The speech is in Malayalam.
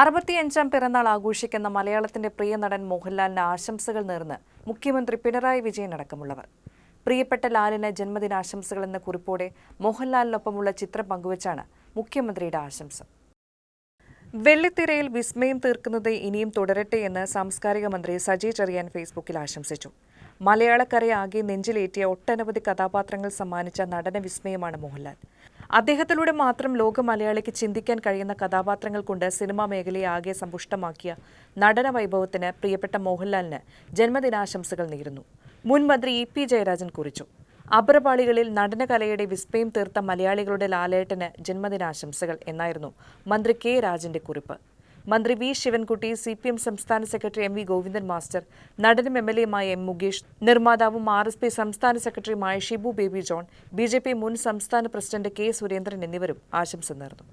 65-ാം പിറന്നാൾ ആഘോഷിക്കുന്ന മലയാളത്തിന്റെ പ്രിയ നടൻ മോഹൻലാലിന് ആശംസകൾ നേർന്ന് മുഖ്യമന്ത്രി പിണറായി വിജയൻ അടക്കമുള്ളവർ. പ്രിയപ്പെട്ട ലാലിന് ജന്മദിനാശംസകൾ എന്ന കുറിപ്പോടെ മോഹൻലാലിനൊപ്പമുള്ള ചിത്രം പങ്കുവച്ചാണ് മുഖ്യമന്ത്രിയുടെ ആശംസ. വെള്ളിത്തിരയിൽ വിസ്മയം തീർക്കുന്നത് ഇനിയും തുടരട്ടെ എന്ന് സാംസ്കാരിക മന്ത്രി സജി ചെറിയാൻ ഫേസ്ബുക്കിൽ ആശംസിച്ചു. മലയാളക്കരയെ ആകെ നെഞ്ചിലേറ്റിയ ഒട്ടനവധി കഥാപാത്രങ്ങൾ സമ്മാനിച്ച നടന വിസ്മയമാണ് മോഹൻലാൽ. അദ്ദേഹത്തിലൂടെ മാത്രം ലോക മലയാളിക്ക് ചിന്തിക്കാൻ കഴിയുന്ന കഥാപാത്രങ്ങൾ കൊണ്ട് സിനിമാ മേഖലയെ ആകെ സമ്പുഷ്ടമാക്കിയ നടന വൈഭവത്തിന് പ്രിയപ്പെട്ട മോഹൻലാലിന് ജന്മദിനാശംസകൾ നേരുന്നു. മുൻ മന്ത്രി ഇ.പി. ജയരാജൻ കുറിച്ചു. അപരപാളികളിൽ നടനകലയുടെ വിസ്മയം തീർത്ത മലയാളികളുടെ ലാലേട്ടന് ജന്മദിനാശംസകൾ എന്നായിരുന്നു മന്ത്രി കെ രാജന്റെ കുറിപ്പ്. മന്ത്രി വി ശിവൻകുട്ടി, CPM സംസ്ഥാന സെക്രട്ടറി M.V. ഗോവിന്ദൻ മാസ്റ്റർ, നടനും MLA-യുമായ M. മുകേഷ്, നിർമ്മാതാവും RSP സംസ്ഥാന സെക്രട്ടറിയുമായ ഷിബു ബേബി ജോൺ, BJP മുൻ സംസ്ഥാന പ്രസിഡന്റ് K. സുരേന്ദ്രൻ എന്നിവരും ആശംസ നേർന്നു.